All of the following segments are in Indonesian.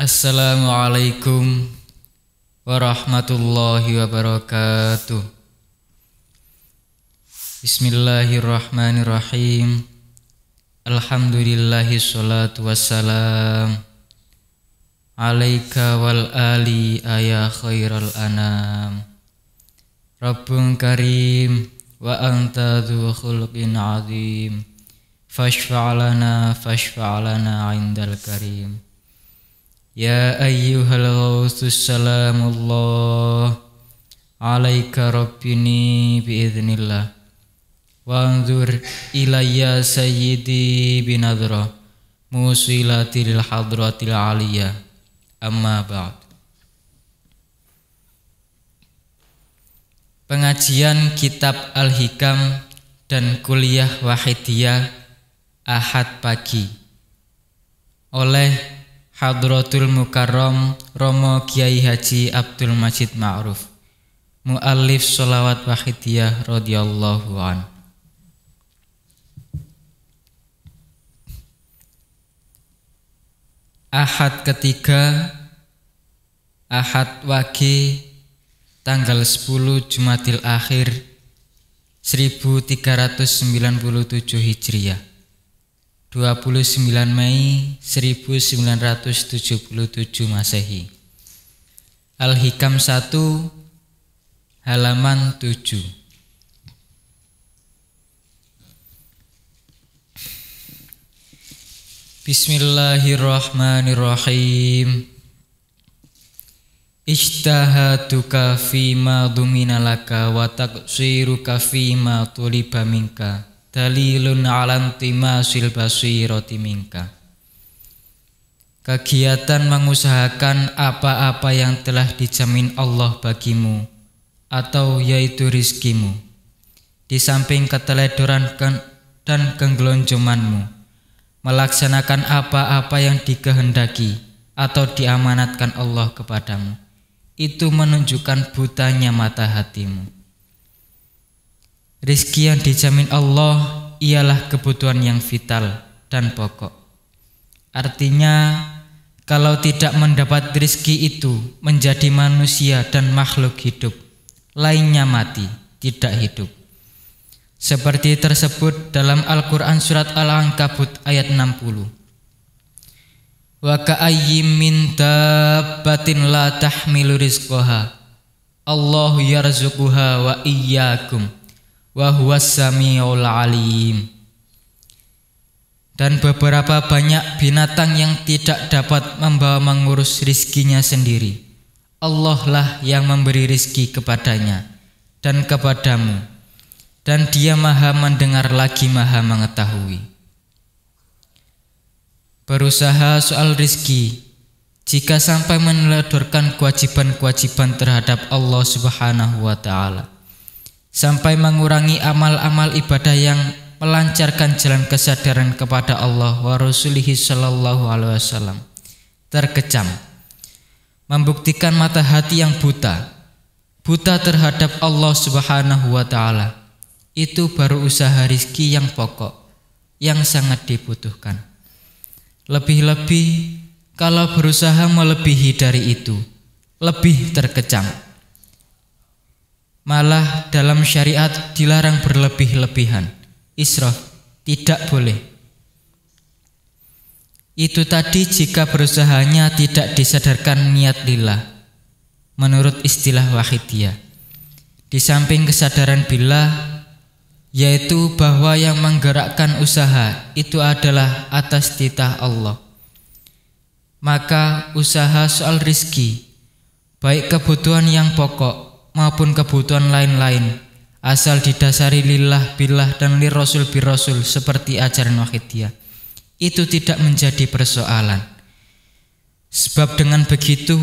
Assalamualaikum warahmatullahi wabarakatuh. Bismillahirrahmanirrahim. Alhamdulillahi sholatu wassalam alaika wal ali ya khairal anam. Rabbun karim wa anta dhu khuluqin azim. Fashfa'lana indal karim. Ya ayyuhal ghawthus salamullah alaika rabbini biiznillah wa anzur ilayya sayyidi binadra musilatil hadratil aliyah amma ba'd. Pengajian kitab Al-Hikam dan kuliah Wahidiyah Ahad pagi oleh Hadratul Mukarram Romo Kiai Haji Abdul Majid Ma'ruf, muallif sholawat Wahidiyah radhiyallahu an. Ahad ketiga, Ahad Wage, tanggal 10 Jumadil Akhir 1397 Hijriah, 29 Mei 1977 Masehi. Al-Hikam 1 halaman 7. Bismillahirrahmanirrahim. Ijtahaduka fima duminalaka wa taqsiruka fima tuliba minka dalilun alam timasil basirati minka. Kegiatan mengusahakan apa-apa yang telah dijamin Allah bagimu, atau yaitu rizkimu, di samping keteledoran dan kenggelonjomanmu, melaksanakan apa-apa yang dikehendaki atau diamanatkan Allah kepadamu, itu menunjukkan butanya mata hatimu. Rizki yang dijamin Allah ialah kebutuhan yang vital dan pokok. Artinya, kalau tidak mendapat rizki itu menjadi manusia dan makhluk hidup, lainnya mati, tidak hidup. Seperti tersebut dalam Al-Quran surat Al-Ankabut ayat 60. Wa ka'ayyim min dabbatin la tahmilu rizqaha Allahu yarzuquha wa iyyakum wa huwas samiul alim. Dan beberapa banyak binatang yang tidak dapat membawa mengurus rizkinya sendiri, Allah lah yang memberi rizki kepadanya dan kepadamu, dan Dia maha mendengar lagi maha mengetahui. Berusaha soal rizki, jika sampai meneladorkan kewajiban-kewajiban terhadap Allah subhanahu wa ta'ala, sampai mengurangi amal-amal ibadah yang melancarkan jalan kesadaran kepada Allah wa Rasulihi sallallahu alaihi wasallam, terkecam, membuktikan mata hati yang buta terhadap Allah subhanahu wa ta'ala, itu baru usaha rizki yang pokok, yang sangat dibutuhkan. Lebih-lebih kalau berusaha melebihi dari itu, lebih terkecam. Malah dalam syariat dilarang berlebih-lebihan, israf, tidak boleh. Itu tadi jika berusahanya tidak disadarkan niat lillah, menurut istilah Wahidiyah. Di samping kesadaran billah, yaitu bahwa yang menggerakkan usaha itu adalah atas titah Allah, maka usaha soal rizki, baik kebutuhan yang pokok maupun kebutuhan lain-lain, asal didasari lillah billah dan lirrasul birrasul seperti ajaran Wahidiyah, itu tidak menjadi persoalan. Sebab dengan begitu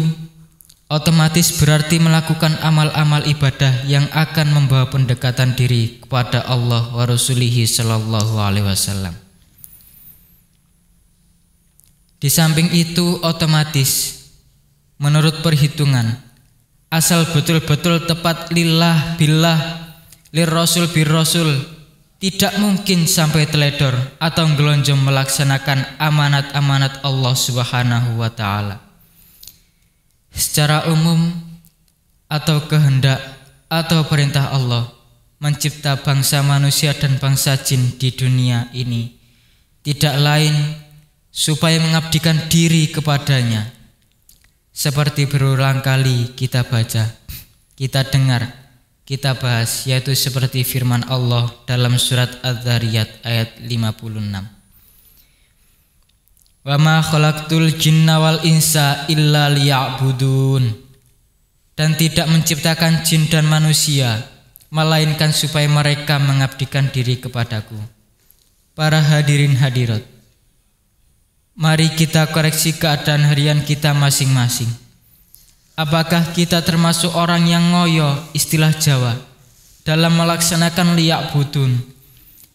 otomatis berarti melakukan amal-amal ibadah yang akan membawa pendekatan diri kepada Allah wa Rasulihi sallallahu alaihi wasallam. Di samping itu otomatis menurut perhitungan, asal betul-betul tepat lillah billah lirrasul birrasul, tidak mungkin sampai teledor atau gelonjong melaksanakan amanat-amanat Allah subhanahu wa ta'ala. secara umum atau kehendak atau perintah Allah mencipta bangsa manusia dan bangsa jin di dunia ini tidak lain supaya mengabdikan diri kepadanya. Seperti berulang kali kita baca, kita dengar, kita bahas, yaitu seperti firman Allah dalam surat Az-Zariyat ayat 56. Wa ma khalaqtul jinna wal insa illa liya'budun. Dan tidak menciptakan jin dan manusia melainkan supaya mereka mengabdikan diri kepadaku. Para hadirin hadirat, mari kita koreksi keadaan harian kita masing-masing. Apakah kita termasuk orang yang ngoyo istilah Jawa dalam melaksanakan liya'budun,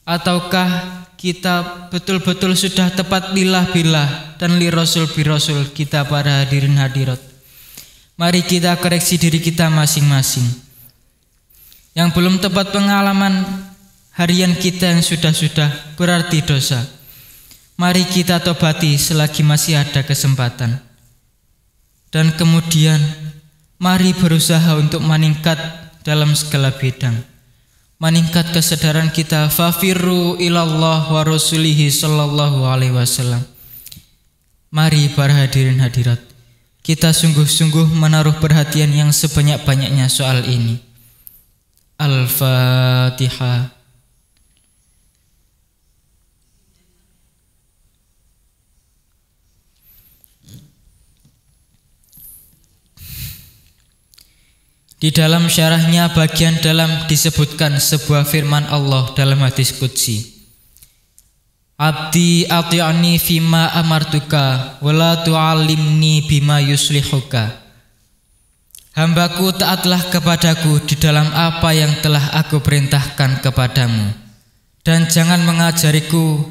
ataukah kita betul-betul sudah tepat billah-billah dan li rasul bi rasul kita? Para hadirin hadirat, mari kita koreksi diri kita masing-masing. Yang belum tepat pengalaman harian kita yang sudah-sudah berarti dosa. Mari kita tobati selagi masih ada kesempatan. Dan kemudian mari berusaha untuk meningkat dalam segala bidang. Meningkat kesadaran kita, fafirru ilallah wa rasulihi sallallahu alaihi wasallam. Mari para hadirin hadirat, kita sungguh-sungguh menaruh perhatian yang sebanyak-banyaknya soal ini. Al-Fatihah. Di dalam syarahnya bagian dalam disebutkan sebuah firman Allah dalam hadis qudsi. Abdi ati'ani fima amartuka wala tu'allimni bima yuslihuka. Hambaku taatlah kepadaku di dalam apa yang telah aku perintahkan kepadamu, dan jangan mengajariku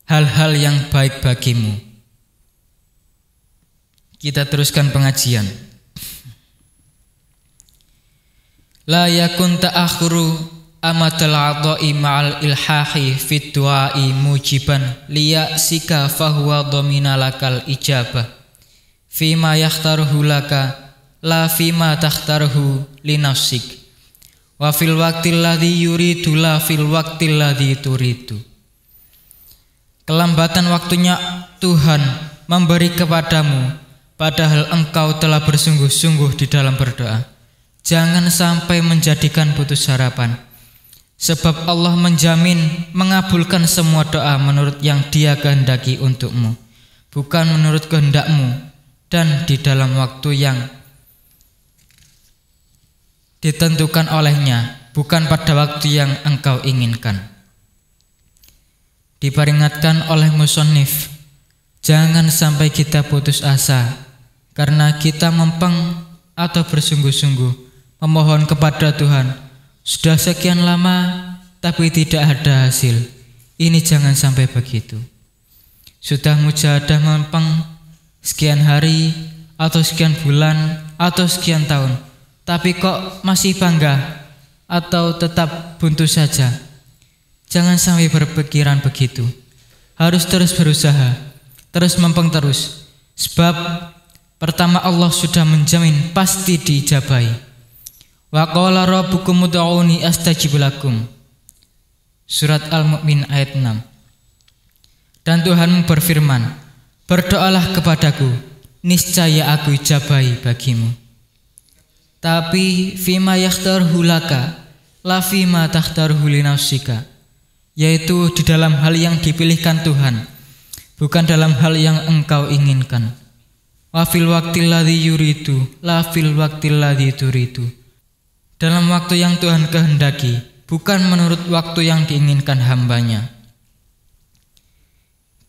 hal-hal yang baik bagimu. Kita teruskan pengajian. La yakun ta'akhuru amatal adha'i ma'al ilhahi fit du'a'i mujiban liya'sika fahuwa dhamina lakal ijabah fima yakhtaruhu laka la fima takhtaruhu linafsik wa fil waqtil ladzi yuridu la fil waqtil ladzi turidu. Kelambatan waktunya Tuhan memberi kepadamu padahal engkau telah bersungguh-sungguh di dalam berdoa. Jangan sampai menjadikan putus harapan, sebab Allah menjamin mengabulkan semua doa menurut yang Dia kehendaki untukmu, bukan menurut kehendakmu, dan di dalam waktu yang ditentukan olehnya, bukan pada waktu yang engkau inginkan. Diperingatkan oleh musannif, jangan sampai kita putus asa karena kita mempeng atau bersungguh-sungguh memohon kepada Tuhan sudah sekian lama tapi tidak ada hasil. Ini jangan sampai begitu. Sudah mujahadah mempeng sekian hari atau sekian bulan atau sekian tahun, tapi kok masih bangga atau tetap buntu saja. Jangan sampai berpikiran begitu. Harus terus berusaha, terus mempeng terus. Sebab pertama Allah sudah menjamin pasti diijabahi. Wa qala rabbukum ud'uni astajib lakum. Surat Al-Mu'min ayat 6. Dan Tuhanmu berfirman, berdoalah kepadaku, niscaya aku ijabahi bagimu. Tapi fima yakhtarhu laka la fima takhtarhu linafsika, yaitu di dalam hal yang dipilihkan Tuhan, bukan dalam hal yang engkau inginkan. Wa fil waqtil ladzi yuridu la fil waqtil ladzi turidu. Dalam waktu yang Tuhan kehendaki, bukan menurut waktu yang diinginkan hambanya.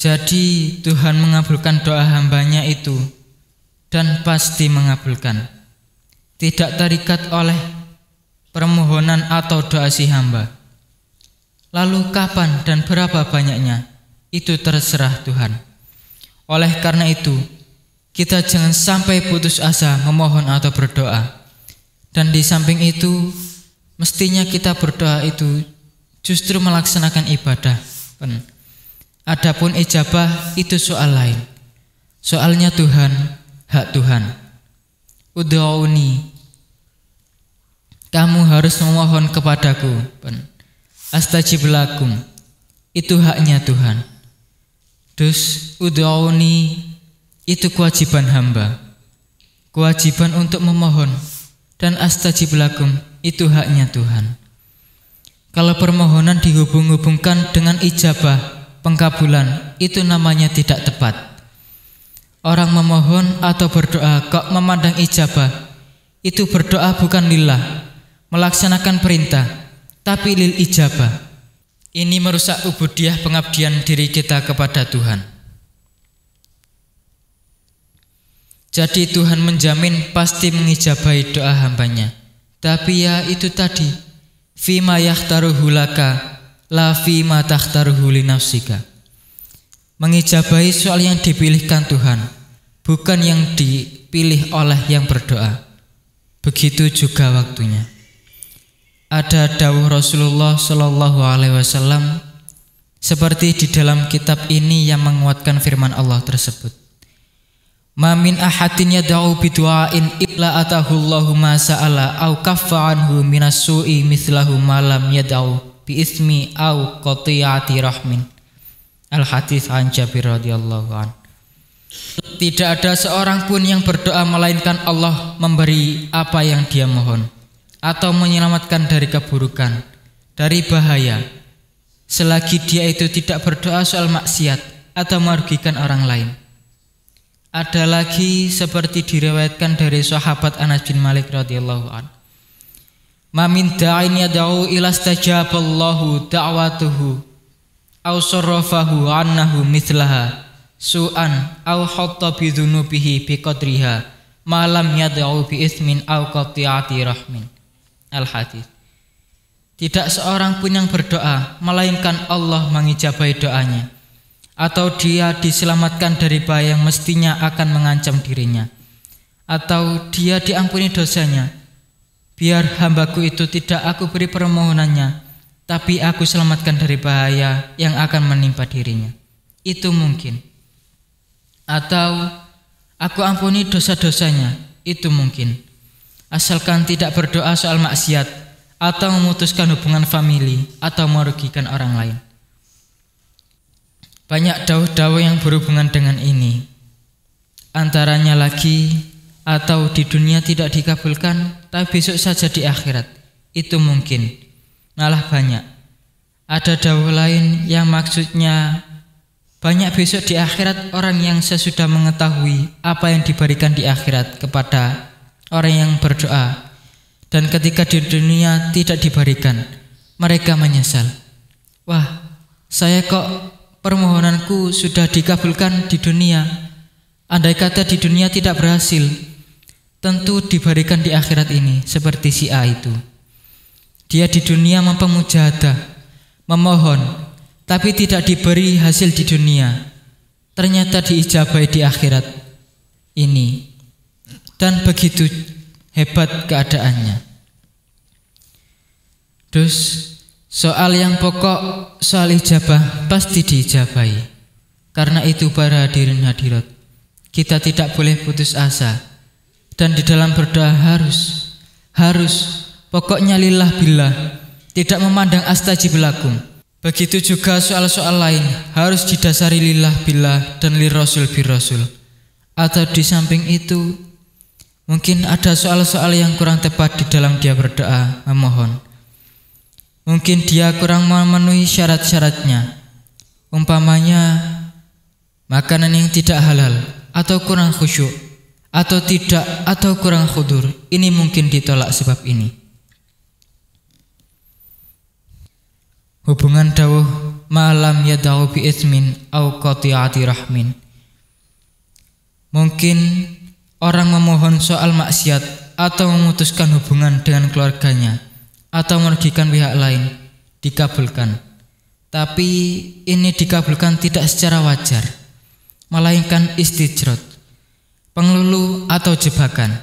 Jadi Tuhan mengabulkan doa hambanya itu, dan pasti mengabulkan. Tidak terikat oleh permohonan atau doa si hamba. Lalu kapan dan berapa banyaknya, itu terserah Tuhan. Oleh karena itu, kita jangan sampai putus asa memohon atau berdoa. Dan di samping itu, mestinya kita berdoa itu justru melaksanakan ibadah. Adapun ijabah itu soal lain. Soalnya Tuhan, hak Tuhan. ud'uni, kamu harus memohon kepadaku. Astajib lakum, itu haknya Tuhan. Dus ud'uni itu kewajiban hamba, kewajiban untuk memohon. Dan astajib lakum itu haknya Tuhan. Kalau permohonan dihubung-hubungkan dengan ijabah, pengkabulan, itu namanya tidak tepat. Orang memohon atau berdoa kok memandang ijabah, itu berdoa bukan lillah, melaksanakan perintah, tapi lil ijabah. Ini merusak ubudiyah pengabdian diri kita kepada Tuhan. Jadi Tuhan menjamin pasti mengijabahi doa hambanya. Tapi ya itu tadi, fima yakhtaruhu laka, la fima takhtaruhu li nafsika. Mengijabahi soal yang dipilihkan Tuhan, bukan yang dipilih oleh yang berdoa. Begitu juga waktunya. Ada dawuh Rasulullah Shallallahu Alaihi Wasallam seperti di dalam kitab ini yang menguatkan firman Allah tersebut. Ma min ahadin yad'u bidu'ain illa atahu Allahu ma sa'ala au kaffa anhu minas su'i mithlahu ma lam yad'u bi ismi au qati'ati rahmin. Al-Hadits an Jabir radhiyallahu an. Tidak ada seorang pun yang berdoa melainkan Allah memberi apa yang dia mohon, atau menyelamatkan dari keburukan, dari bahaya, selagi dia itu tidak berdoa soal maksiat atau merugikan orang lain. Ada lagi seperti diriwayatkan dari sahabat Anas bin Malik radhiyallahu an. Ma min da'in yad'u ila istajaballahu da'watuhu aw sarrafahu annahu mithlaha su'an aw hatta bi dzunubihi bi qadriha ma lam yad'u bi ismin aw qati'ati rahmin. Al-Hadits. Tidak seorang pun yang berdoa melainkan Allah mengijabahi doanya, atau dia diselamatkan dari bahaya yang mestinya akan mengancam dirinya, atau dia diampuni dosanya. Biar hambaku itu tidak aku beri permohonannya, tapi aku selamatkan dari bahaya yang akan menimpa dirinya. Itu mungkin. Atau aku ampuni dosa-dosanya. Itu mungkin. Asalkan tidak berdoa soal maksiat atau memutuskan hubungan famili atau merugikan orang lain. Banyak dawuh-dawuh yang berhubungan dengan ini. Antaranya lagi, atau di dunia tidak dikabulkan, tapi besok saja di akhirat. Itu mungkin. Malah banyak. Ada dawuh lain yang maksudnya banyak besok di akhirat orang yang sesudah mengetahui apa yang diberikan di akhirat kepada orang yang berdoa, dan ketika di dunia tidak diberikan, mereka menyesal. Wah, saya kok permohonanku sudah dikabulkan di dunia. Andai kata di dunia tidak berhasil, tentu diberikan di akhirat ini. Seperti si A itu, dia di dunia mempemujahadah, memohon, tapi tidak diberi hasil di dunia, ternyata diijabahi di akhirat ini. Dan begitu hebat keadaannya. Terus soal yang pokok, soal ijabah pasti diijabahi. Karena itu para hadirin hadirat, kita tidak boleh putus asa. Dan di dalam berdoa harus pokoknya lillah billah, tidak memandang astajib lakum. Begitu juga soal-soal lain harus didasari lillah billah dan lirrasul birrasul. Atau di samping itu, mungkin ada soal-soal yang kurang tepat di dalam dia berdoa, memohon. Mungkin dia kurang memenuhi syarat-syaratnya. Umpamanya makanan yang tidak halal, atau kurang khusyuk, atau kurang khudur. Ini mungkin ditolak sebab ini. Hubungan dawuh ma'lam yad'u bi ismin au qati'ati rahmin. Mungkin orang memohon soal maksiat atau memutuskan hubungan dengan keluarganya atau merugikan pihak lain dikabulkan. Tapi ini dikabulkan tidak secara wajar, melainkan istijrot, pengelulu atau jebakan.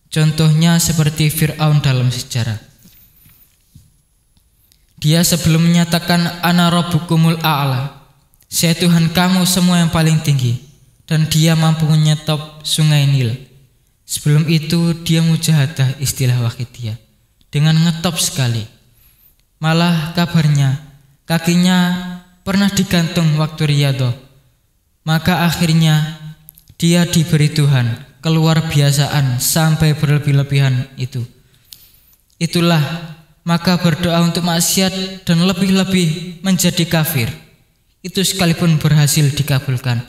Contohnya seperti Fir'aun dalam sejarah. Dia sebelum menyatakan ana rabbukumul a'la, saya Tuhan kamu semua yang paling tinggi, dan dia mampu menyetop sungai Nil. Sebelum itu dia mujahadah istilah Wahidiyah dengan ngetop sekali. Malah kabarnya kakinya pernah digantung waktu riyadhah. Maka akhirnya dia diberi Tuhan keluar biasaan sampai berlebih-lebihan itu. Itulah maka berdoa untuk maksiat dan lebih-lebih menjadi kafir. Itu sekalipun berhasil dikabulkan,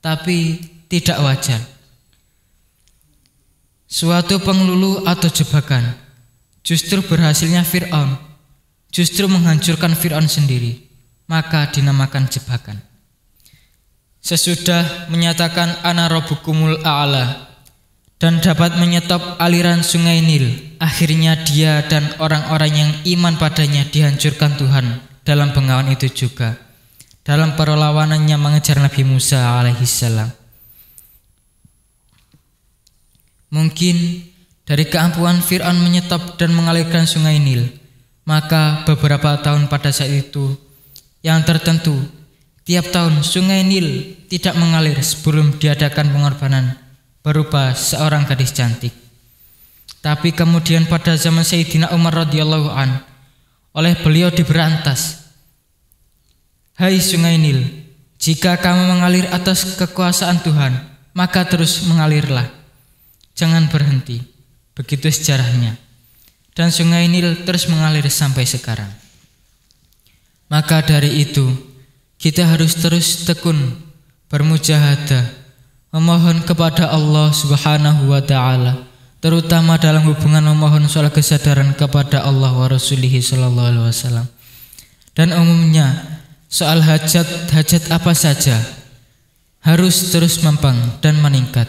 tapi tidak wajar. Suatu pengelulu atau jebakan, justru berhasilnya Fir'aun, justru menghancurkan Fir'aun sendiri, maka dinamakan jebakan. Sesudah menyatakan ana rabbukumul a'la dan dapat menyetop aliran sungai Nil, akhirnya dia dan orang-orang yang iman padanya dihancurkan Tuhan dalam bengawan itu juga, dalam perlawanannya mengejar Nabi Musa alaihissalam. Mungkin dari keampuhan Fir'aun menyetop dan mengalirkan sungai Nil, maka beberapa tahun pada saat itu yang tertentu, tiap tahun sungai Nil tidak mengalir sebelum diadakan pengorbanan berupa seorang gadis cantik. Tapi kemudian pada zaman Sayyidina Umar radhiyallahu an, oleh beliau diberantas, "Hai sungai Nil, jika kamu mengalir atas kekuasaan Tuhan, maka terus mengalirlah. Jangan berhenti." Begitu sejarahnya. Dan sungai Nil terus mengalir sampai sekarang. Maka dari itu, kita harus terus tekun bermujahadah, memohon kepada Allah Subhanahu wa ta'ala, terutama dalam hubungan memohon soal kesadaran kepada Allah wa Rasulihi sallallahu alaihi wasallam. Dan umumnya soal hajat apa saja harus terus mempeng dan meningkat.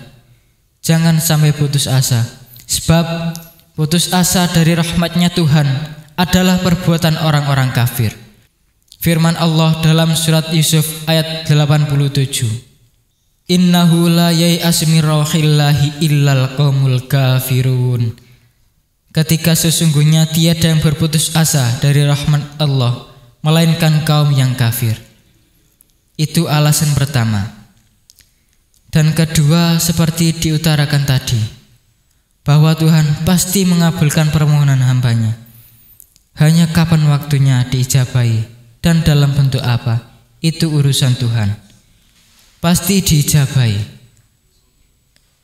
Jangan sampai putus asa, sebab putus asa dari rahmatnya Tuhan adalah perbuatan orang-orang kafir. Firman Allah dalam surat Yusuf ayat 87, "Innahu la yai'as min rauhillahi illal qaumul kafirun." Ketika sesungguhnya tiada yang berputus asa dari rahmat Allah melainkan kaum yang kafir. Itu alasan pertama. Dan kedua, seperti diutarakan tadi, bahwa Tuhan pasti mengabulkan permohonan hambanya. Hanya kapan waktunya diijabahi dan dalam bentuk apa, itu urusan Tuhan. Pasti diijabahi.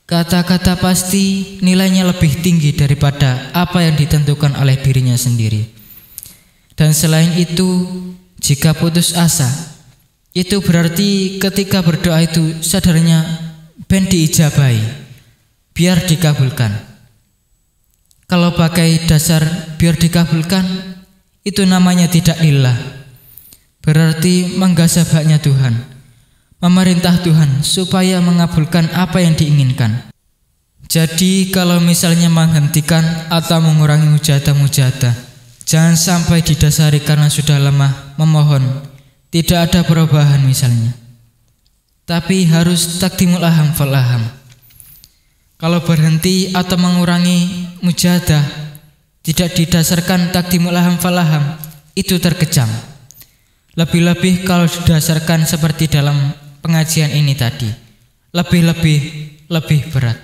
Kata-kata pasti nilainya lebih tinggi daripada apa yang ditentukan oleh dirinya sendiri. Dan selain itu, jika putus asa, itu berarti ketika berdoa itu sadarnya ben diijabahi, biar dikabulkan. Kalau pakai dasar biar dikabulkan, itu namanya tidak lillah. Berarti menggasap haknya Tuhan, memerintah Tuhan supaya mengabulkan apa yang diinginkan. Jadi kalau misalnya menghentikan atau mengurangi mujahadah, jangan sampai didasari karena sudah lemah memohon, tidak ada perubahan misalnya. Tapi harus takdimul aham fal aham. Kalau berhenti atau mengurangi mujahadah tidak didasarkan takdimul aham fal aham, itu terkejam. Lebih-lebih kalau didasarkan seperti dalam pengajian ini tadi, lebih berat.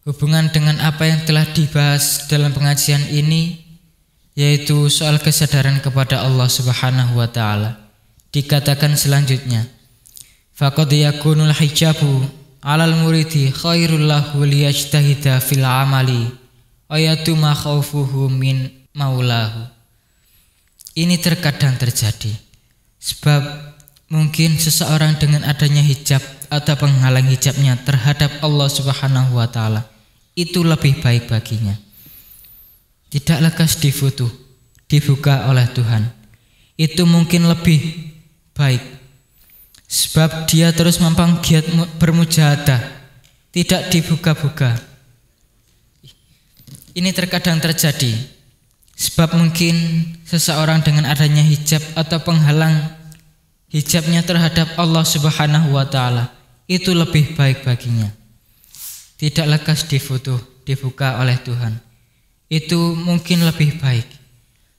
Hubungan dengan apa yang telah dibahas dalam pengajian ini, yaitu soal kesadaran kepada Allah Subhanahu wa ta'ala, dikatakan selanjutnya, faqad yakunul hijabu 'alal muridi khairul lahu liyajtahida fil amali wa yatuma khaufuhu min maulahu. Ini terkadang terjadi sebab mungkin seseorang dengan adanya hijab atau penghalang hijabnya terhadap Allah Subhanahu wa ta'ala, itu lebih baik baginya. Tidak lekas dibuka oleh Tuhan, itu mungkin lebih baik, sebab dia terus mampang giat bermujahadah, tidak dibuka-buka. Ini terkadang terjadi sebab mungkin seseorang dengan adanya hijab atau penghalang hijabnya terhadap Allah Subhanahu wa ta'ala, itu lebih baik baginya. Tidak lekas dibuka oleh Tuhan, itu mungkin lebih baik,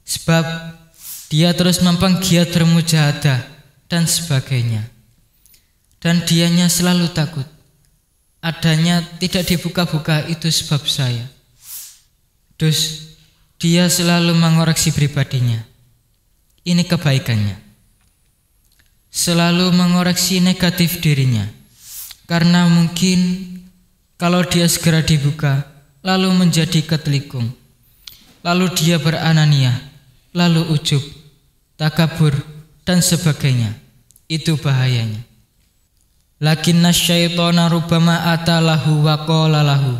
sebab dia terus mampang giat bermujahadah dan sebagainya. Dan dianya selalu takut adanya tidak dibuka-buka itu sebab saya. Terus dia selalu mengoreksi pribadinya. Ini kebaikannya. Selalu mengoreksi negatif dirinya. Karena mungkin kalau dia segera dibuka, lalu menjadi ketelikung. Lalu dia beranania, lalu ujub, takabur, dan sebagainya. Itu bahayanya. Lakinna syaitana rubbama atalahu wa qala lahu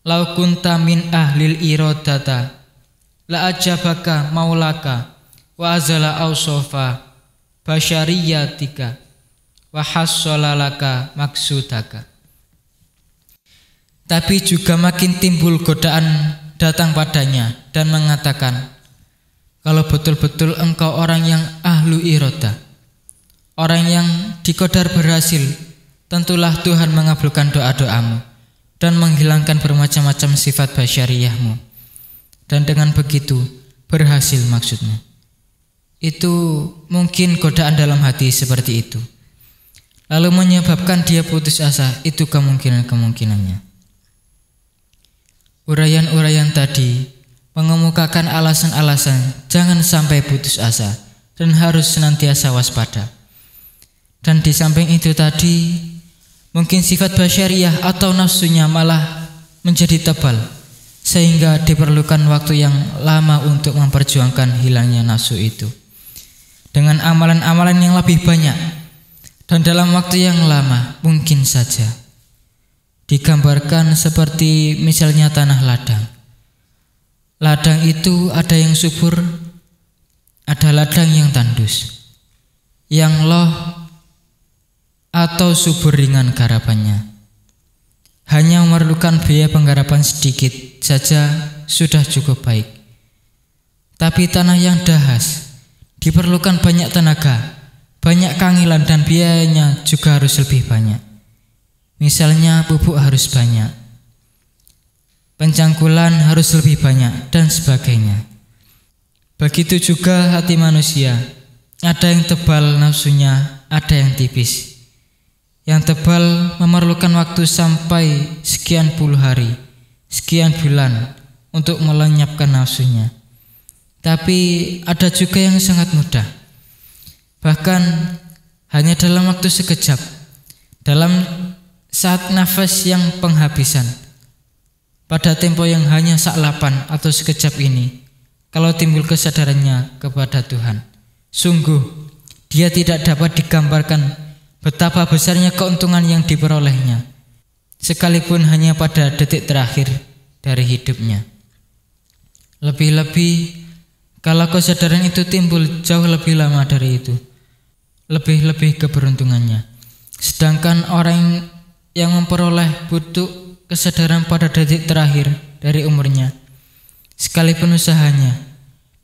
law kunta min ahlil iradata la ajabaka maulaka wa azala awsofa basyariyatika wa hassalalaka maksudaka. Tapi juga makin timbul godaan datang padanya dan mengatakan, kalau betul-betul engkau orang yang ahlu iroda, orang yang dikodar berhasil, tentulah Tuhan mengabulkan doa-doamu dan menghilangkan bermacam-macam sifat basyariyahmu. Dan dengan begitu berhasil maksudmu. Itu mungkin godaan dalam hati seperti itu, lalu menyebabkan dia putus asa. Itu kemungkinan-kemungkinannya. Uraian-uraian tadi mengemukakan alasan-alasan jangan sampai putus asa dan harus senantiasa waspada. Dan di samping itu tadi, mungkin sifat basyariyah atau nafsunya malah menjadi tebal, sehingga diperlukan waktu yang lama untuk memperjuangkan hilangnya nafsu itu dengan amalan-amalan yang lebih banyak. Dan dalam waktu yang lama mungkin saja digambarkan seperti misalnya tanah ladang. Ladang itu ada yang subur, ada ladang yang tandus, yang loh atau subur ringan garapannya. Hanya memerlukan biaya penggarapan sedikit saja sudah cukup baik. Tapi tanah yang dahas diperlukan banyak tenaga, banyak kangilan, dan biayanya juga harus lebih banyak. Misalnya pupuk harus banyak, pencangkulan harus lebih banyak, dan sebagainya. Begitu juga hati manusia, ada yang tebal nafsunya, ada yang tipis. Yang tebal memerlukan waktu sampai sekian puluh hari, sekian bulan untuk melenyapkan nafsunya. Tapi ada juga yang sangat mudah, bahkan hanya dalam waktu sekejap, dalam saat nafas yang penghabisan, pada tempo yang hanya saklapan atau sekejap ini, kalau timbul kesadarannya kepada Tuhan, sungguh dia tidak dapat digambarkan betapa besarnya keuntungan yang diperolehnya, sekalipun hanya pada detik terakhir dari hidupnya. Lebih-lebih kalau kesadaran itu timbul jauh lebih lama dari itu, lebih-lebih keberuntungannya. Sedangkan orang yang memperoleh butuh kesadaran pada detik terakhir dari umurnya, sekalipun usahanya,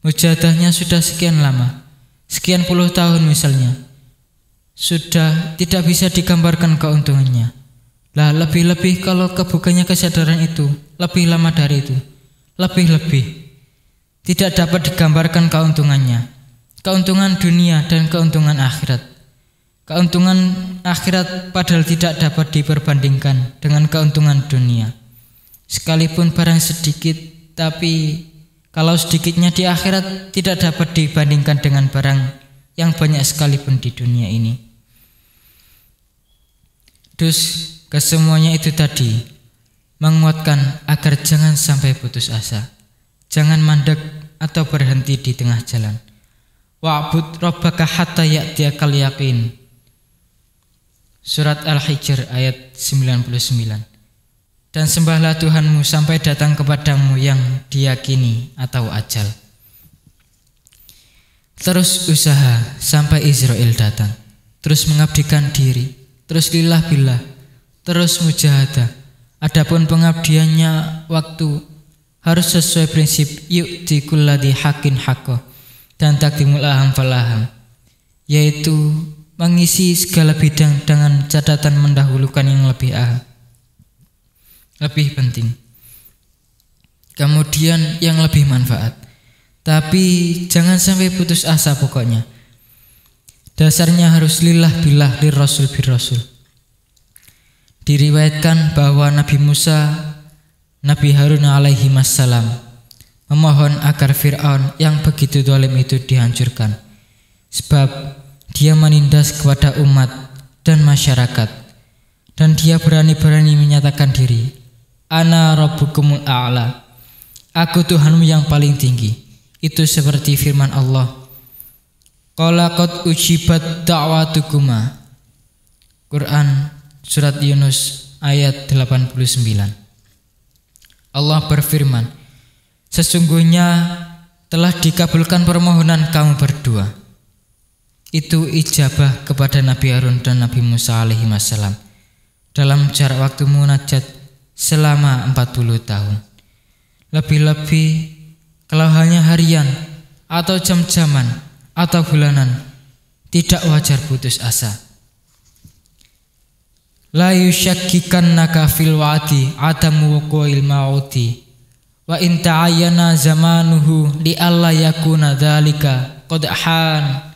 mujahadahnya sudah sekian lama, sekian puluh tahun misalnya, sudah tidak bisa digambarkan keuntungannya. Lah lebih-lebih kalau kebukannya kesadaran itu lebih lama dari itu, lebih-lebih tidak dapat digambarkan keuntungannya, keuntungan dunia dan keuntungan akhirat. Keuntungan akhirat padahal tidak dapat diperbandingkan dengan keuntungan dunia. Sekalipun barang sedikit, tapi kalau sedikitnya di akhirat tidak dapat dibandingkan dengan barang yang banyak sekalipun di dunia ini. Terus kesemuanya itu tadi menguatkan agar jangan sampai putus asa, jangan mandek atau berhenti di tengah jalan. Wa'bud rabbaka hatta ya'tiyakal yaqin. Surat Al-Hijr ayat 99. Dan sembahlah Tuhanmu sampai datang kepadamu yang diyakini atau ajal. Terus usaha sampai Israel datang, terus mengabdikan diri, terus lillah billah, terus mujahadah. Adapun pengabdiannya waktu harus sesuai prinsip yu'ti kulladzi haqqin haqqah dan taqdimul aham falaham, yaitu mengisi segala bidang dengan catatan mendahulukan yang lebih penting, kemudian yang lebih manfaat. Tapi jangan sampai putus asa pokoknya. Dasarnya harus lillah billah lirrasul birrasul. Diriwayatkan bahwa Nabi Musa, Nabi Harun alaihi wassalam memohon agar Fir'aun yang begitu zalim itu dihancurkan, sebab dia menindas kepada umat dan masyarakat, dan dia berani-berani menyatakan diri, Ana rabbukumul a'la, aku Tuhanmu yang paling tinggi. Itu seperti firman Allah, Qala qad ujibat da'watukuma. Quran Surat Yunus ayat 89. Allah berfirman, sesungguhnya telah dikabulkan permohonan kamu berdua. Itu ijabah kepada Nabi Harun dan Nabi Musa alaihi wassalam dalam jarak waktu munajat selama 40 tahun. Lebih-lebih kalau hanya harian atau jam-jaman atau bulanan, tidak wajar putus asa. La yushakkikannaka fil wa'di adamu wuqu'il ma'uti wa in ta'ayyana zamanuhu li alla yakuna dzalika qad han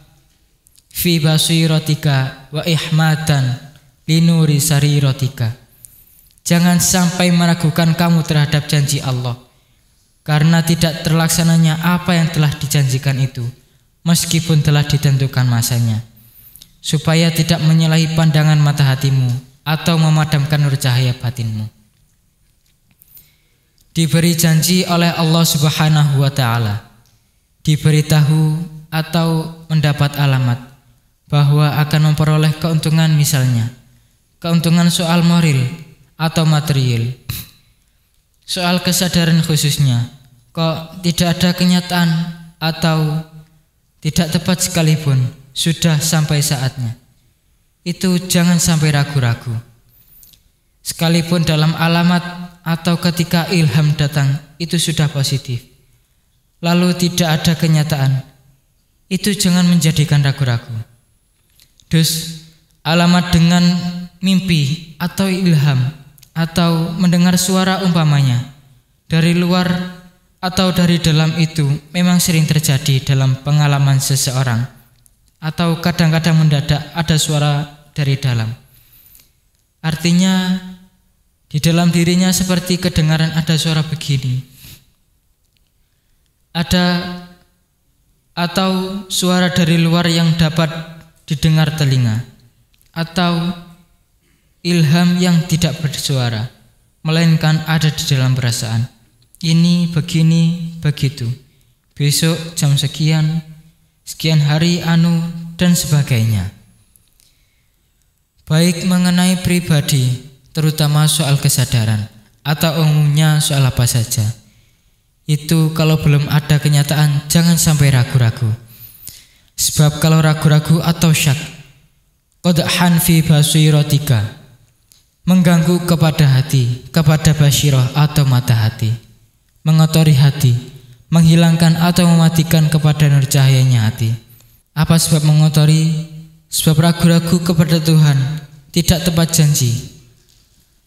fi basiratika wa ihmatan li nuri sariratika. Jangan sampai meragukan kamu terhadap janji Allah, karena tidak terlaksananya apa yang telah dijanjikan itu, meskipun telah ditentukan masanya, supaya tidak menyalahi pandangan mata hatimu atau memadamkan nur cahaya batinmu. Diberi janji oleh Allah Subhanahu wa ta'ala, diberitahu atau mendapat alamat bahwa akan memperoleh keuntungan, misalnya keuntungan soal moral atau material, soal kesadaran khususnya, kok tidak ada kenyataan atau tidak tepat sekalipun, sudah sampai saatnya. Itu jangan sampai ragu-ragu. Sekalipun dalam alamat atau ketika ilham datang, itu sudah positif, lalu tidak ada kenyataan, itu jangan menjadikan ragu-ragu. Dus alamat dengan mimpi atau ilham atau mendengar suara umpamanya dari luar atau dari dalam, itu memang sering terjadi dalam pengalaman seseorang, atau kadang-kadang mendadak ada suara dari dalam. Artinya di dalam dirinya seperti kedengaran ada suara begini, ada, atau suara dari luar yang dapat didengar telinga, atau ilham yang tidak bersuara, melainkan ada di dalam perasaan. Ini begini, begitu, besok jam sekian, sekian hari anu, dan sebagainya. Baik mengenai pribadi, terutama soal kesadaran, atau umumnya soal apa saja, itu kalau belum ada kenyataan jangan sampai ragu-ragu. Sebab kalau ragu-ragu atau syak, qadhan fi basiratika, mengganggu kepada hati, kepada basyirah atau mata hati, mengotori hati, menghilangkan atau mematikan kepada nur cahayanya hati. Apa sebab mengotori? Sebab ragu-ragu kepada Tuhan, tidak tepat janji.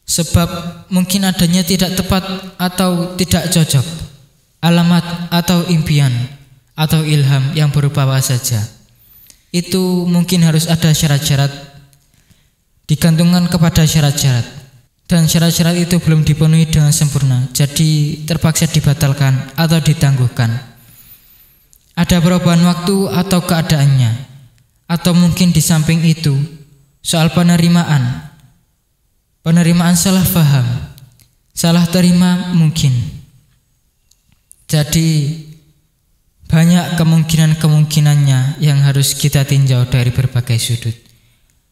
Sebab mungkin adanya tidak tepat atau tidak cocok, alamat atau impian atau ilham yang berupa apa saja. Itu mungkin harus ada syarat-syarat, digantungkan kepada syarat-syarat, dan syarat-syarat itu belum dipenuhi dengan sempurna, jadi terpaksa dibatalkan atau ditangguhkan. Ada perubahan waktu atau keadaannya, atau mungkin di samping itu soal penerimaan salah faham, salah terima mungkin. Jadi banyak kemungkinan-kemungkinannya yang harus kita tinjau dari berbagai sudut.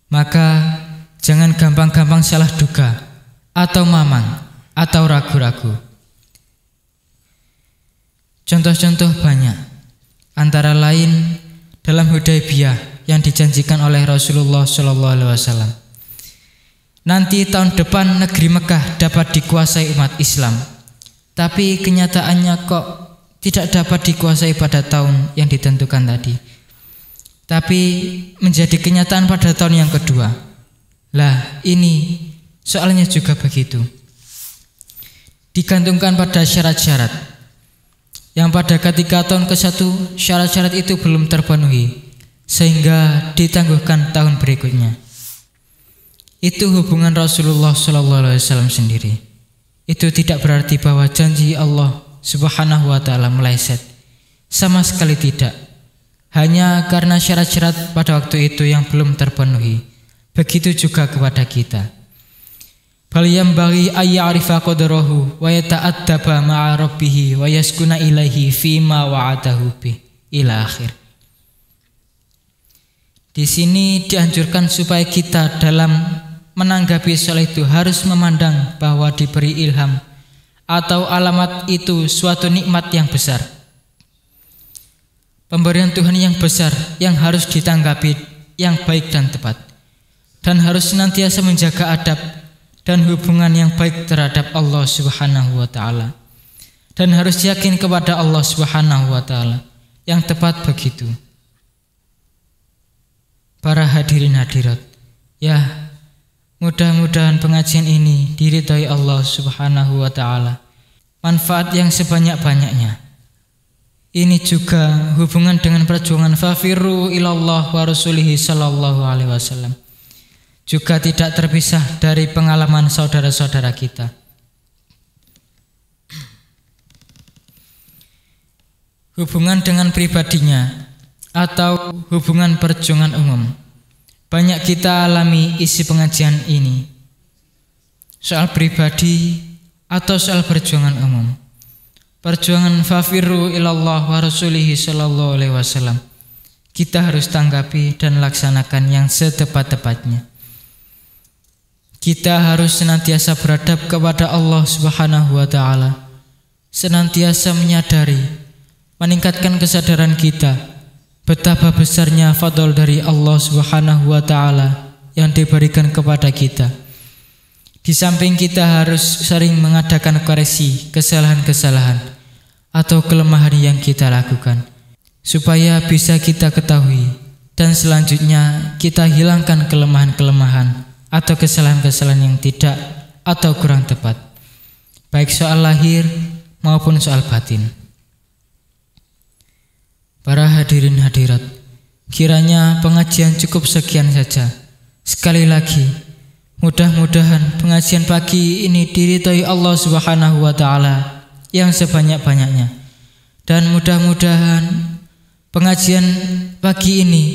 Maka jangan gampang-gampang salah duga atau mamang atau ragu-ragu. Contoh-contoh banyak, antara lain dalam Hudaybiyah yang dijanjikan oleh Rasulullah SAW. Nanti tahun depan negeri Mekah dapat dikuasai umat Islam, tapi kenyataannya kok tidak dapat dikuasai pada tahun yang ditentukan tadi, tapi menjadi kenyataan pada tahun yang kedua. Lah, ini soalnya juga begitu, digantungkan pada syarat-syarat yang pada ketika tahun ke-1 syarat-syarat itu belum terpenuhi, sehingga ditangguhkan tahun berikutnya. Itu hubungan Rasulullah SAW sendiri. Itu tidak berarti bahwa janji Allah Subhanahu wa ta'ala meleset. Sama sekali tidak. Hanya karena syarat-syarat pada waktu itu yang belum terpenuhi. Begitu juga kepada kita. Bal yambaghi ay ya'rifa qadrahu wa yata'addaba ma'a rabbih wa yaskuna ilaihi fima wa'adahu bi ila akhir. Di sini dianjurkan supaya kita dalam menanggapi soal itu harus memandang bahwa diberi ilham atau alamat itu suatu nikmat yang besar. Pemberian Tuhan yang besar yang harus ditanggapi yang baik dan tepat. Dan harus senantiasa menjaga adab dan hubungan yang baik terhadap Allah Subhanahu wa ta'ala. Dan harus yakin kepada Allah Subhanahu wa ta'ala. Yang tepat begitu. Para hadirin hadirat, ya, mudah-mudahan pengajian ini diridhai Allah Subhanahu wa ta'ala. Manfaat yang sebanyak-banyaknya. Ini juga hubungan dengan perjuangan fafirru ilallah wa rasulihi sallallahu alaihi wasallam. Juga tidak terpisah dari pengalaman saudara-saudara kita. Hubungan dengan pribadinya atau hubungan perjuangan umum. Banyak kita alami isi pengajian ini. Soal pribadi atau soal perjuangan umum. Perjuangan fafirru ilallah wa rasulihi sallallahu alaihi wasallam. Kita harus tanggapi dan laksanakan yang setepat-tepatnya. Kita harus senantiasa beradab kepada Allah Subhanahu wa ta'ala. Senantiasa menyadari, meningkatkan kesadaran kita betapa besarnya fadl dari Allah Subhanahu wa ta'ala yang diberikan kepada kita. Di samping kita harus sering mengadakan koreksi kesalahan-kesalahan atau kelemahan yang kita lakukan, supaya bisa kita ketahui dan selanjutnya kita hilangkan kelemahan-kelemahan atau kesalahan-kesalahan yang tidak atau kurang tepat, baik soal lahir maupun soal batin. Para hadirin hadirat, kiranya pengajian cukup sekian saja. Sekali lagi, mudah-mudahan pengajian pagi ini diridhai Allah Subhanahu wa ta'ala yang sebanyak-banyaknya. Dan mudah-mudahan pengajian pagi ini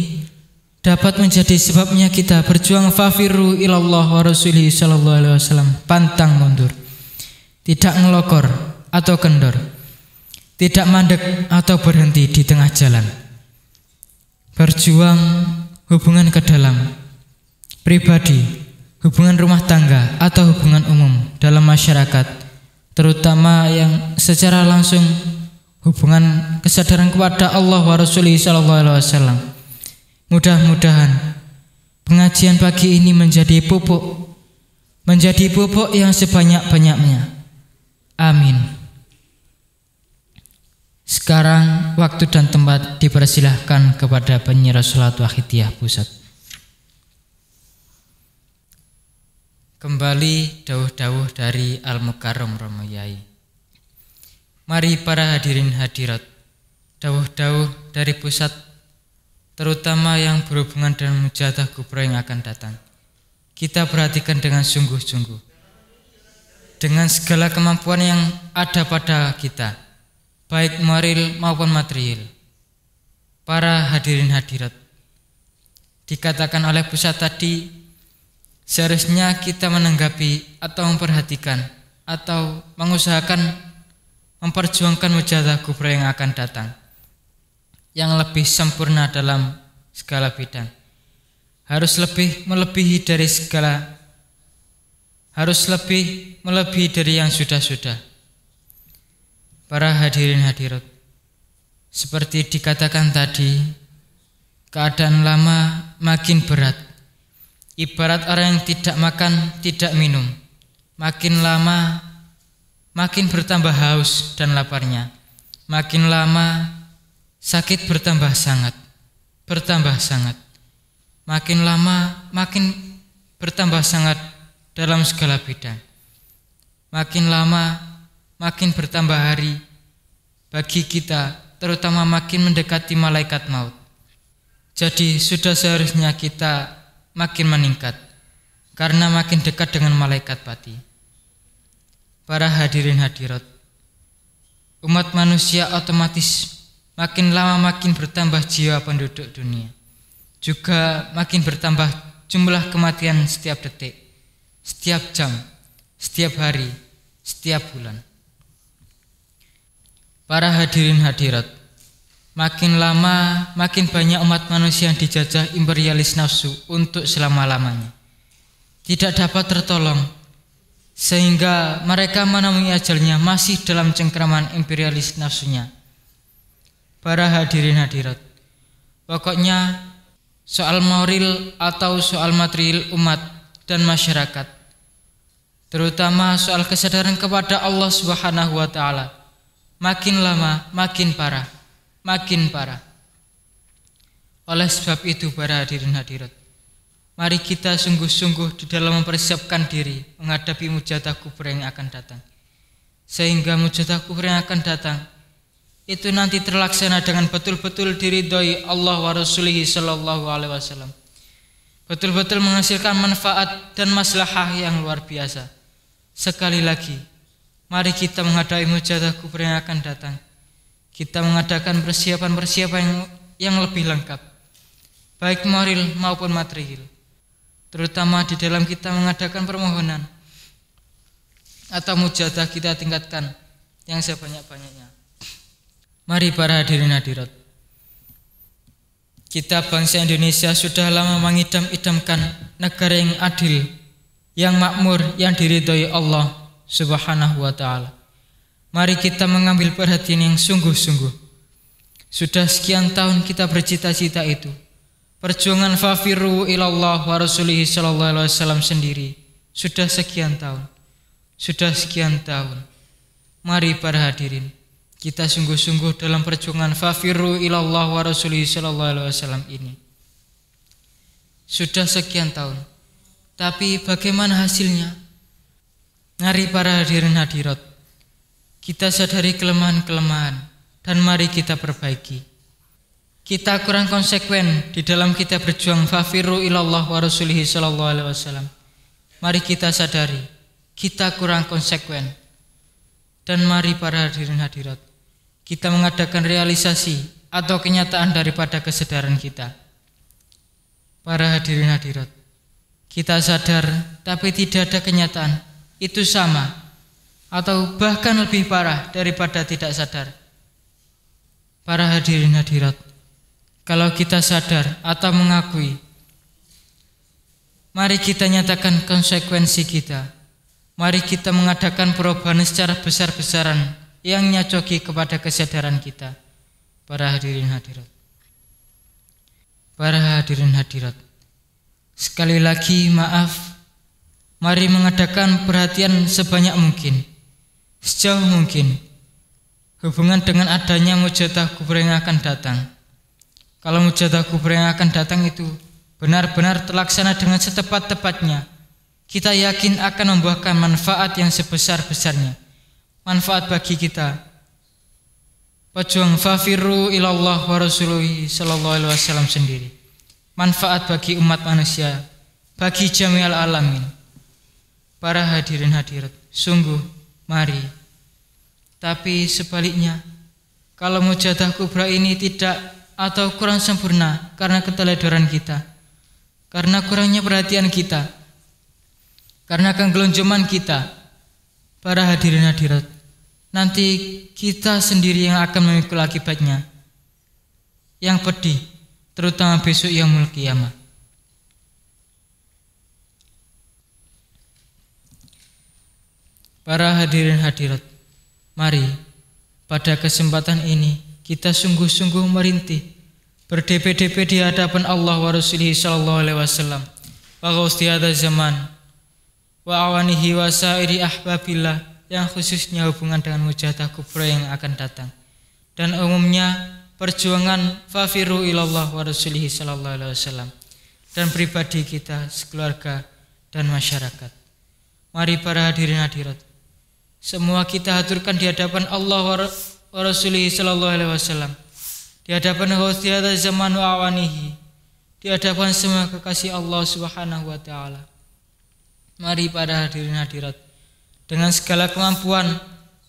dapat menjadi sebabnya kita berjuang fafirru ilallah wa rasulihi sallallahu alaihi wasallam, pantang mundur, tidak ngelokor atau kendor, tidak mandek atau berhenti di tengah jalan. Berjuang hubungan ke dalam, pribadi, hubungan rumah tangga atau hubungan umum dalam masyarakat, terutama yang secara langsung hubungan kesadaran kepada Allah wa rasulihi sallallahu alaihi wasallam. Mudah-mudahan pengajian pagi ini menjadi pupuk yang sebanyak-banyaknya. Amin. Sekarang waktu dan tempat dipersilahkan kepada penyerat salat Wahidiyah Pusat. Kembali dawuh-dawuh dari Al-Mukarram Romo Yai. Mari para hadirin hadirat, dawuh-dawuh dari pusat, terutama yang berhubungan dengan mujahadah kubra yang akan datang, kita perhatikan dengan sungguh-sungguh, dengan segala kemampuan yang ada pada kita, baik moral maupun material. Para hadirin hadirat, dikatakan oleh pusat tadi, seharusnya kita menanggapi atau memperhatikan atau mengusahakan memperjuangkan mujahadah kubra yang akan datang, yang lebih sempurna dalam segala bidang. Harus lebih melebihi dari yang sudah-sudah. Para hadirin hadirat, seperti dikatakan tadi, keadaan lama makin berat. Ibarat orang yang tidak makan, tidak minum. Makin lama makin bertambah haus dan laparnya. Makin lama sakit bertambah sangat. Makin lama makin bertambah sangat dalam segala bidang. Makin lama makin bertambah hari bagi kita, terutama makin mendekati malaikat maut. Jadi sudah seharusnya kita makin meningkat, karena makin dekat dengan malaikat pati. Para hadirin hadirat, umat manusia otomatis makin lama makin bertambah jiwa penduduk dunia, juga makin bertambah jumlah kematian setiap detik, setiap jam, setiap hari, setiap bulan. Para hadirin hadirat, makin lama makin banyak umat manusia yang dijajah imperialis nafsu untuk selama-lamanya, tidak dapat tertolong, sehingga mereka menemui ajalnya masih dalam cengkraman imperialis nafsunya. Para hadirin hadirat, pokoknya soal moral atau soal material umat dan masyarakat, terutama soal kesadaran kepada Allah Subhanahu wa Ta'ala, makin lama makin parah, makin parah. Oleh sebab itu, para hadirin hadirat, mari kita sungguh-sungguh di dalam mempersiapkan diri menghadapi mujadah kubra yang akan datang, sehingga mujadah kubra yang akan datang itu nanti terlaksana dengan betul-betul diridhoi Allah wa Rasulihi sallallahu alaihi wasallam, betul-betul menghasilkan manfaat dan maslahah yang luar biasa. Sekali lagi, mari kita menghadapi mujadah kubra yang akan datang. Kita mengadakan persiapan-persiapan yang lebih lengkap, baik moral maupun material, terutama di dalam kita mengadakan permohonan atau mujadah kita tingkatkan yang sebanyak-banyaknya. Mari para hadirin hadirat, kita bangsa Indonesia sudah lama mengidam-idamkan negara yang adil, yang makmur, yang diridhoi Allah Subhanahu wa Ta'ala. Mari kita mengambil perhatian yang sungguh-sungguh. Sudah sekian tahun kita bercita-cita itu. Perjuangan fafiru ilallah wa rasulihi sallallahu alaihi wasallam sendiri sudah sekian tahun. Mari para hadirin, kita sungguh-sungguh dalam perjuangan fafiru ilallah wa rasulihi sallallahu alaihi wasallam ini. Sudah sekian tahun, tapi bagaimana hasilnya? Mari para hadirin hadirat, kita sadari kelemahan-kelemahan dan mari kita perbaiki. Kita kurang konsekuen di dalam kita berjuang fafiru ilallah wa rasulihi sallallahu alaihi wasallam. Mari kita sadari kita kurang konsekuen, dan mari para hadirin hadirat, kita mengadakan realisasi atau kenyataan daripada kesadaran kita. Para hadirin hadirat, kita sadar tapi tidak ada kenyataan, itu sama atau bahkan lebih parah daripada tidak sadar. Para hadirin hadirat, kalau kita sadar atau mengakui, mari kita nyatakan konsekuensi kita. Mari kita mengadakan perubahan secara besar-besaran yang nyacoki kepada kesadaran kita. Para hadirin hadirat, sekali lagi maaf, mari mengadakan perhatian sebanyak mungkin, sejauh mungkin, hubungan dengan adanya mujadah kubra yang akan datang. Kalau mujadah kubra yang akan datang itu benar-benar terlaksana dengan setepat-tepatnya, kita yakin akan membuahkan manfaat yang sebesar-besarnya, manfaat bagi kita, pejuang fafiru ilallah wa rasuluhi sallallahu alaihi wasallam sendiri, manfaat bagi umat manusia, bagi jami'al alamin. Para hadirin hadirat, sungguh mari. Tapi sebaliknya, kalau mujadah kubra ini tidak atau kurang sempurna karena keteledoran kita, karena kurangnya perhatian kita, karena kegelonjoman kita, para hadirin hadirat, nanti kita sendiri yang akan memikul akibatnya yang pedih, terutama besok yaumul qiyamah. Para hadirin hadirat, mari pada kesempatan ini kita sungguh-sungguh merintih, berdep-dep di hadapan Allah wa Rasulihi sallallahu alaihi wasallam, wa ghausti hadzal zaman wa awanihi wa sairi ahbabillah, yang khususnya hubungan dengan mujadah kubra yang akan datang, dan umumnya perjuangan fafiru ilallah wa rasulihi sallallahu alaihi wasallam, dan pribadi kita, sekeluarga dan masyarakat. Mari para hadirin hadirat, semua kita haturkan di hadapan Allah wa rasulihi sallallahu alaihi wasallam, di hadapan ghausti hadzal zaman wa awanihi, di hadapan semua kekasih Allah Subhanahu wa taala. Mari para hadirin hadirat, dengan segala kemampuan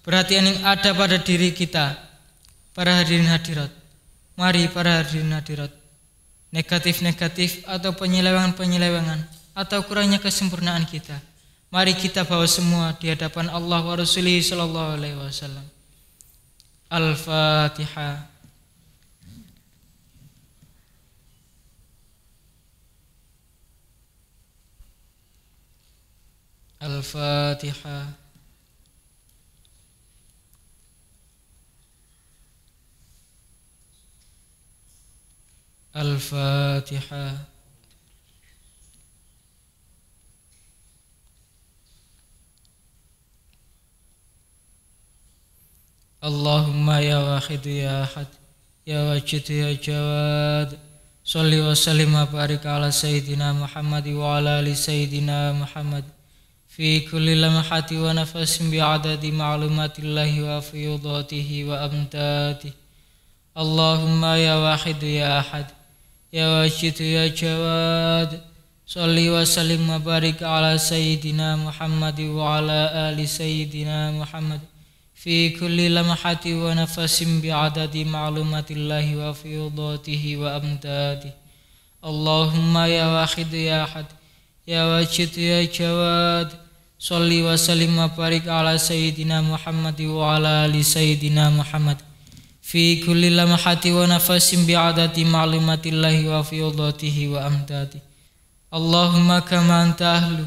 perhatian yang ada pada diri kita, para hadirin hadirat, mari para hadirin hadirat, negatif-negatif atau penyelewengan-penyelewengan atau kurangnya kesempurnaan kita, mari kita bawa semua di hadapan Allah wa Rasulih sallallahu alaihi wasallam. Al-Fatihah. Al-Fatihah. Al-Fatihah. Allahumma ya wahid ya ahad ya wajid ya jawad, sholli wa sallim wa barik ala sayyidina Muhammad wa ala ali sayyidina Muhammad fi kulli lamhati wa nafasin bi'adadi ma'lumatillahi wa fiyudatihi wa amdadihi. Allahumma ya wahid ya ahad ya wajid ya jawad, sholli wa sallim wa barik ala sayyidina Muhammad wa ala ali sayyidina Muhammad fi kulli lamhati wa nafasin bi'adadi ma'lumatillahi wa fiyudatihi wa amdadihi. Allahumma ya wahid ya ahad ya wajid ya jawad, sholli wa sallim wa barik ala sayyidina Muhammad wa ala ali sayyidina Muhammad fi kulli lamhati wa nafasin bi'adadi ma'lumatillahi wa fiyudatihi wa amdadihi. Allahumma kama anta ahlu,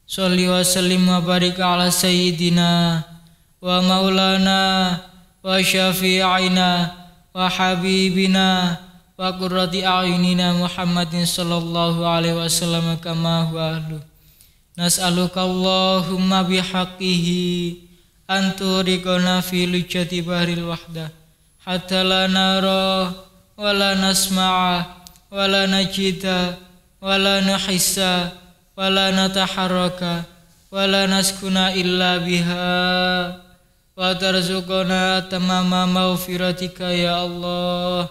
sholli wa sallim wa barik ala sayyidina wa maulana wa syafi'ina wa habibina wa qurrati a'yunina Muhammadin sallallahu alaihi wasallam kama huwa ahlu. Nas'aluka Allahumma bihaqqihi an turiqana fi lujjati bahril wahdah hatta la nara wa la nasma'a wa la najida wa la nahissa wa la nataharraka wa la naskuna illa biha wa tarzuqana tamama maghfiratika ya Allah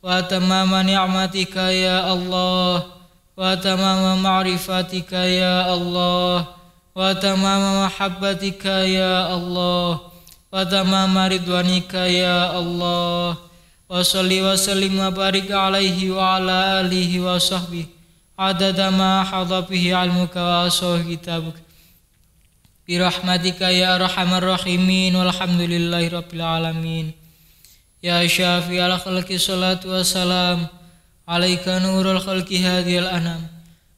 wa tamama ni'matika ya Allah wa tamama ma'rifatika ya Allah wa tamama mahabbatika ya Allah wa tamama ridwanika ya Allah wa sholli wa sallim wa barik alaihi wa ala alihi wa sahbihi adada ma hadha bihi ilmuka wa asah kitabuk birahmatika ya arhamar rahimin walhamdulillahi rabbil alamin. Ya syafi'al khalqi salatu wassalam alaika nurul khalqi hadhil anam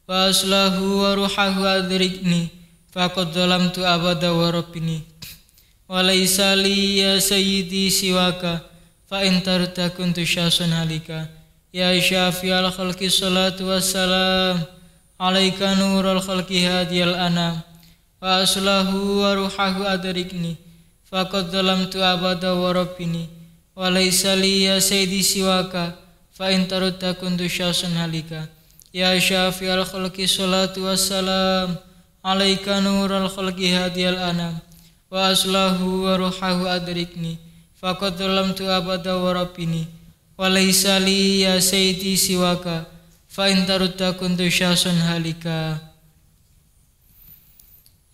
wa aslahu wa ruhahu adrikni faqad zalamtu abada wa rabbini wa laysa li ya sayyidi siwaka fa in tarta kuntu syasun halika. Ya syafi'al khalqi salatu wassalam alaika nurul khalqi hadhil anam wa aslahu wa ruhahu adrikni faqad zalamtu abada wa rabbini wa laysa li ya sayyidi siwaka fa in tarutta kuntu syasun halika. Ya syafi'al khalqi salatu wassalam alaika nurul khalqi hadhil anam wa aslahu wa ruhahu adrikni faqad zalamtu abada wa rabbini wa laysa li ya sayyidi siwaka fa in tarutta kuntu syasun halika.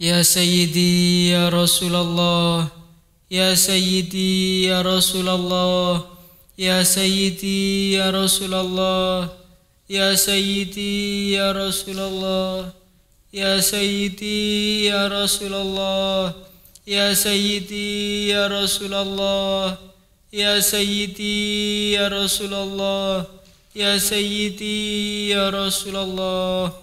Ya sayyidi ya Rasulullah, ya sayyidi ya Rasulullah, ya sayyidi ya Rasulullah, ya sayyidi ya Rasulullah, ya sayyidi ya Rasulullah, ya sayyidi ya Rasulullah, ya sayyidi ya Rasulullah, ya sayyidi ya Rasulullah.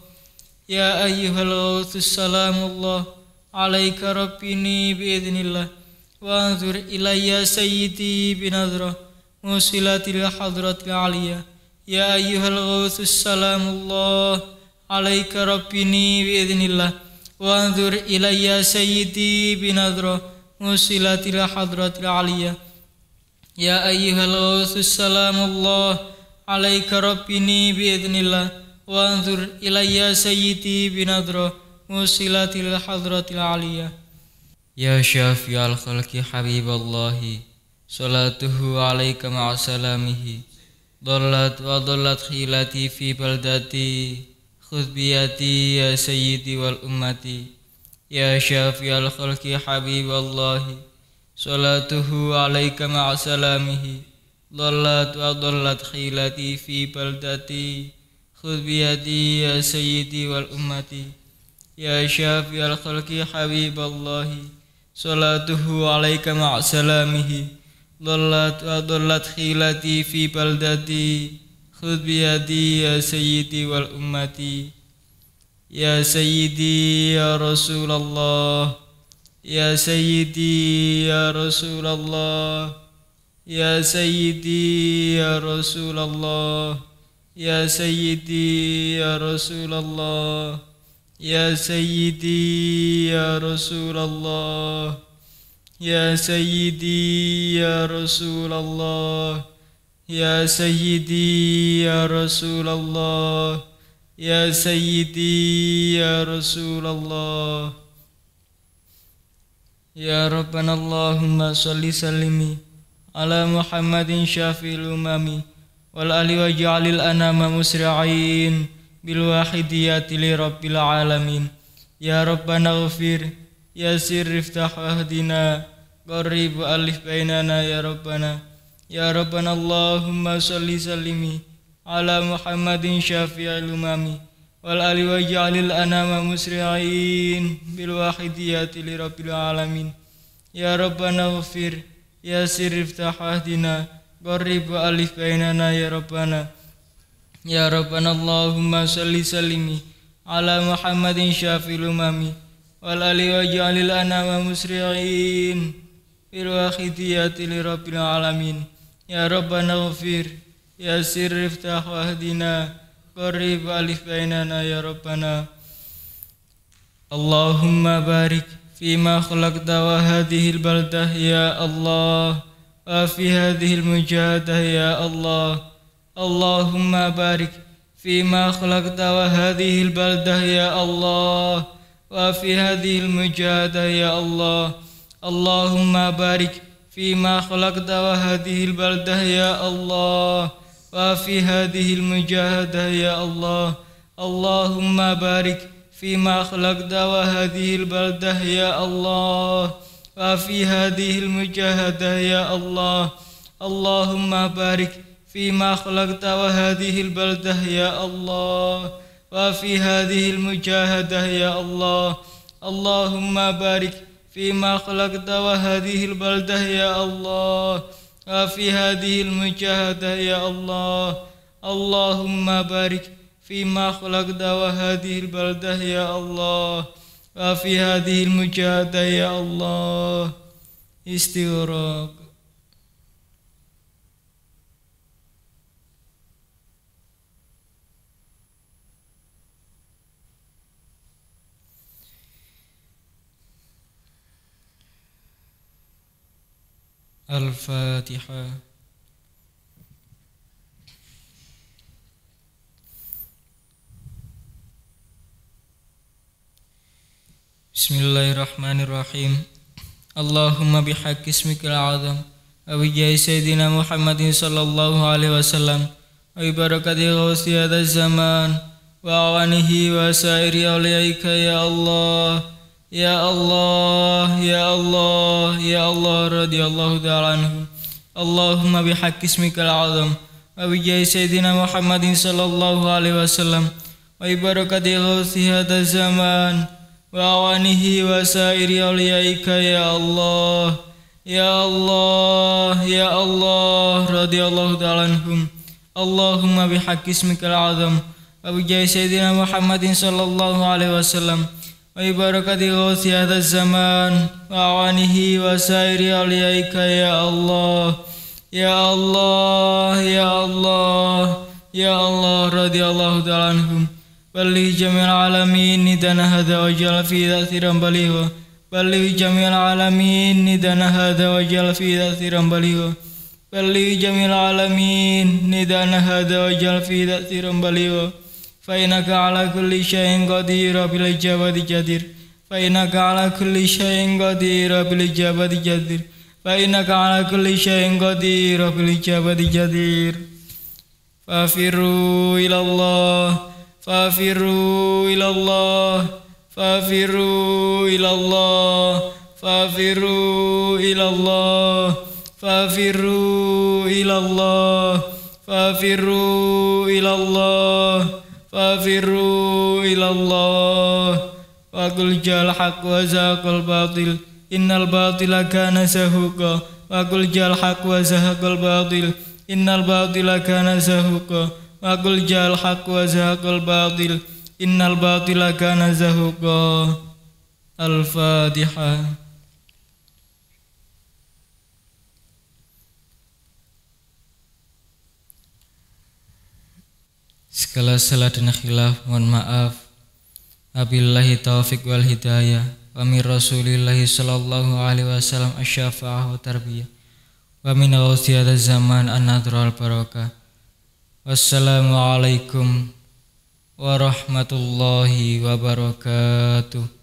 Ya ayyuhal ghawthus salamullah alaika rabbini biidznillah wa anzur ilayya sayyidi binadra musilatil hadratil aliyah. Ya ayyuhal ghawthus salamullah alaika rabbini biidznillah wa anzur ilayya sayyidi binadra musilatil hadratil aliyah. Ya ayyuhal ghawthus salamullah alaika rabbini biidznillah wa anzur ilayya sayyidi binadra musilatil hadratil aliyah. Ya syafi'al khalqi habiballahi salatuhu alaika ma'asalamihi dhallat wa dhallat khilati fi baldati خذ بيدي يا سيدي والأمة يا شافي الخلق حبيب الله صلاته عليك مع سلامه ضلت وضلت خيلتي في بلدتي خذ بيدي يا سيدي والأمة يا شافي الخلق حبيب الله صلاته عليك مع سلامه ضلت وضلت خيلتي في بلدتي خذ بيدي يا سيدي والأمة يا سيدي يا رسول الله يا سيدي يا رسول الله يا سيدي يا رسول الله يا سيدي يا رسول الله يا سيدي يا رسول الله يا سيدي يا رسول الله يا سيدي يا رسول الله يا سيدي يا رسول الله يا ربنا اللهم صل سلمي على محمد شافي الأمم والآل واجعل الأنام مسرعين بالواحدية لرب العالمين يا ربنا اغفر يسر افتح واهدنا قرب وألف بيننا يا ربنا اللهم صل سلمي على محمد شافع الأمم والآل واجعل الأنام مسرعين بالواحدية لرب العالمين يا ربنا اغفر يسر افتح واهدنا قرب وألف بيننا يا ربنا اللهم صل سلمي على محمد شافي الأمم والآل واجعل الأنام مسرعين بالواحدية لرب العالمين يا ربنا اغفر يسر افتح واهدنا قرب وألف بيننا يا ربنا اللهم بارك فيما خلقت وهذه البلدة يا الله وفي هذه المجاهدة يا الله اللهم بارك فيما خلقت وهذه البلدة يا الله وفي هذه المجاهدة يا الله اللهم بارك فيما خلقت وهذه البلدة يا الله وفي هذه المجاهدة يا الله اللهم بارك فيما خلقت وهذه البلدة يا الله وفي هذه المجاهدة يا الله اللهم بارك فيما خلقت وهذه البلدة يا الله وفي هذه المجاهدة يا الله اللهم بارك فيما خلقت وهذه البلدة يا الله وفي هذه المجاهدة يا الله اللهم بارك فيما خلقت وهذه البلدة يا الله وفي هذه المجاهدة يا الله استغراق الفاتحة. Bismillahirrahmanirrahim. Allahumma bihaqi ismikal azam wa bijai sayyidina Muhammadin sallallahu alaihi wasallam wa barakati ghausi hadha zaman wa awanihi wa sairi awliyaika ya Allah ya Allah ya Allah ya Allah radhiyallahu ta'ala anhu. Allahumma bihaqi ismikal azam wa bijai sayyidina Muhammadin sallallahu alaihi wasallam wa barakati ghausi hadha zaman wa awanihi wa sairi awliyaika ya Allah ya Allah ya Allah radhiyallahu ta'ala anhum. Allahumma bihaqqi ismikal azam wa bijai sayyidina Muhammadin sallallahu alaihi wasallam wa barakati ghausi hadha zaman wa awanihi wa sairi awliyaika ya Allah ya Allah ya Allah ya Allah radhiyallahu ta'ala anhum. بلغ جميع العالمين ندنا هذا وجل في تأثيرا بليغا بلغ جميع العالمين ندنا هذا وجل في تأثيرا بليغا بلغ جميع العالمين ندنا هذا وجل في تأثيرا بليغا فإنك على كل شيء قدير بالإجابة جدير فإنك على كل شيء قدير بالإجابة جدير فإنك على كل شيء قدير بالإجابة جدير فافروا إلى الله Fafirru ilallah, fafirru ilallah, fafirru ilallah, fafirru ilallah, fafirru ilallah, fafirru ilallah. Wa qul jal haq wa zaqal batil, innal batila kana zahuqa. Wa qul jal haq wa zaqal batil, innal batila kana zahuqa. Wa qul jal haq wa zaqal batil, innal batila kana zahuqa. Al-Fatihah. Segala salah dan khilaf mohon maaf. Wabillahi taufiq wal hidayah. Wa min Rasulillahi sallallahu alaihi wasallam asy-syafa'ah wa tarbiyah. Wa min awsiyat zaman an-nadra al-barakah. Wassalamualaikum warahmatullahi wabarakatuh.